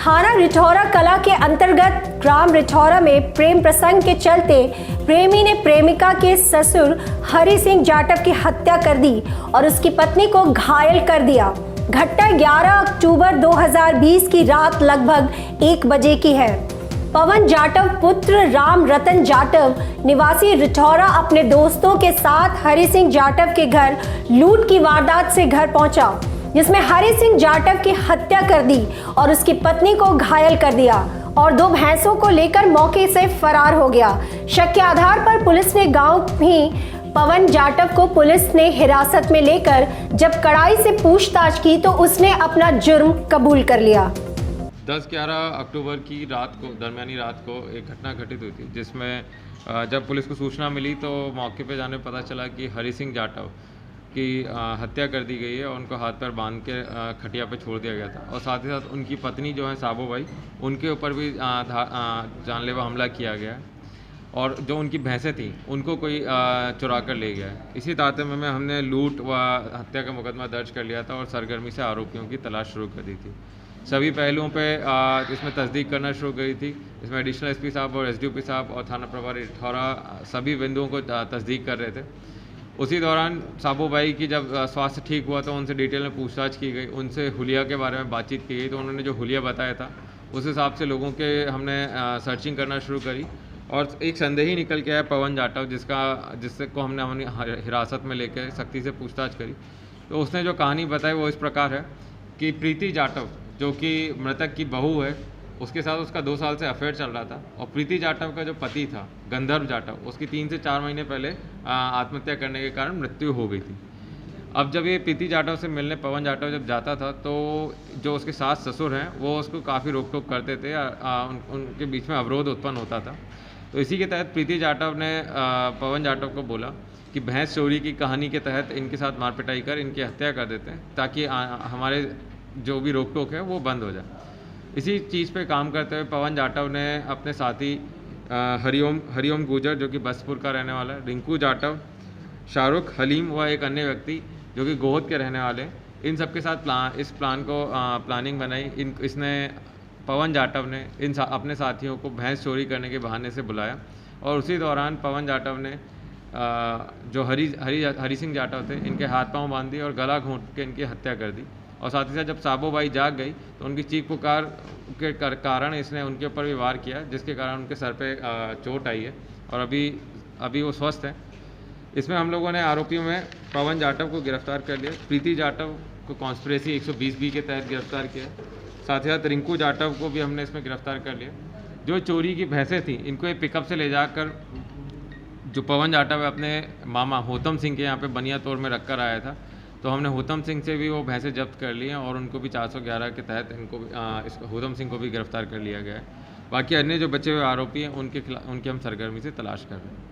थाना रिठौरा कला के अंतर्गत ग्राम रिठौरा में प्रेम प्रसंग के चलते प्रेमी ने प्रेमिका के ससुर हरि सिंह जाटव की हत्या कर दी और उसकी पत्नी को घायल कर दिया। घटना 11 अक्टूबर 2020 की रात लगभग 1 बजे की है। पवन जाटव पुत्र राम रतन जाटव निवासी रिठौरा अपने दोस्तों के साथ हरि सिंह जाटव के घर लूट की वारदात से घर पहुंचा, जिसमें हरि सिंह जाटव की हत्या कर दी और उसकी पत्नी को घायल कर दिया और 2 भैंसों को लेकर मौके से फरार हो गया। शक के आधार पर पुलिस ने गांव ही पवन जाटव को पुलिस ने हिरासत में लेकर जब कड़ाई से पूछताछ की तो उसने अपना जुर्म कबूल कर लिया। 10-11 अक्टूबर की रात को दरमियानी रात को एक घटना घटित हुई थी, जिसमें जब पुलिस को सूचना मिली तो मौके पर जाने पता चला कि हरि सिंह जाटव की हत्या कर दी गई है और उनको हाथ पैर बांध के खटिया पे छोड़ दिया गया था। और साथ ही साथ उनकी पत्नी जो है साबो भाई, उनके ऊपर भी जानलेवा हमला किया गया है और जो उनकी भैंसें थी उनको कोई चुरा कर ले गया है। इसी तारतम्य में हमने लूट व हत्या का मुकदमा दर्ज कर लिया था और सरगर्मी से आरोपियों की तलाश शुरू कर दी थी। सभी पहलुओं पे इसमें तस्दीक करना शुरू करी थी। इसमें एडिशनल एसपी साहब और एसडीओपी साहब और थाना प्रभारी रिठौरा सभी बिंदुओं को तस्दीक कर रहे थे। उसी दौरान साबो भाई की जब स्वास्थ्य ठीक हुआ तो उनसे डिटेल में पूछताछ की गई, उनसे हुलिया के बारे में बातचीत की गई। तो उन्होंने जो हुलिया बताया था उस हिसाब से लोगों के हमने सर्चिंग करना शुरू करी और एक संदेही निकल के आया पवन जाटव, जिससे को हमने हिरासत में लेकर सख्ती से पूछताछ करी। तो उसने जो कहानी बताई वो इस प्रकार है कि प्रीति जाटव जो कि मृतक की बहू है, उसके साथ उसका 2 साल से अफेयर चल रहा था और प्रीति जाटव का जो पति था गंधर्व जाटव, उसकी 3 से 4 महीने पहले आत्महत्या करने के कारण मृत्यु हो गई थी। अब जब ये प्रीति जाटव से मिलने पवन जाटव जब जाता था तो जो उसके सास ससुर हैं वो उसको काफ़ी रोक टोक करते थे, उनके बीच में अवरोध उत्पन्न होता था। तो इसी के तहत प्रीति जाटव ने पवन जाटव को बोला कि भैंस चोरी की कहानी के तहत इनके साथ मारपिटाई कर इनकी हत्या कर देते हैं ताकि हमारे जो भी रोक टोक है वो बंद हो जाए। इसी चीज़ पे काम करते हुए पवन जाटव ने अपने साथी हरिओम गुजर जो कि बसपुर का रहने वाला है, रिंकू जाटव, शाहरुख हलीम व एक अन्य व्यक्ति जो कि गोहद के रहने वाले हैं, इन सब के साथ इस प्लान को प्लानिंग बनाई। इसने पवन जाटव ने अपने साथियों को भैंस चोरी करने के बहाने से बुलाया और उसी दौरान पवन जाटव ने जो हरि सिंह जाटव थे इनके हाथ पांव बांध दिए और गला घोंट के इनकी हत्या कर दी। और साथ ही साथ जब साबो बाई जाग गई तो उनकी चीख पुकार के कारण इसने उनके ऊपर भी वार किया, जिसके कारण उनके सर पे चोट आई है और अभी वो स्वस्थ है। इसमें हम लोगों ने आरोपियों में पवन जाटव को गिरफ्तार कर लिया, प्रीति जाटव को कॉन्स्पिरेसी 120B के तहत गिरफ्तार किया, साथ ही साथ रिंकू जाटव को भी हमने इसमें गिरफ्तार कर लिया। जो चोरी की भैंसें थी इनको एक पिकअप से ले जाकर जो पवन जाटव अपने मामा होतम सिंह के यहाँ पे बनिया तौर में रख कर आया था, तो हमने होतम सिंह से भी वो भैंसें जब्त कर ली हैं और उनको भी 411 के तहत होतम सिंह को भी गिरफ्तार कर लिया गया है। बाकी अन्य जो बचे हुए आरोपी हैं उनके हम सरगर्मी से तलाश कर रहे हैं।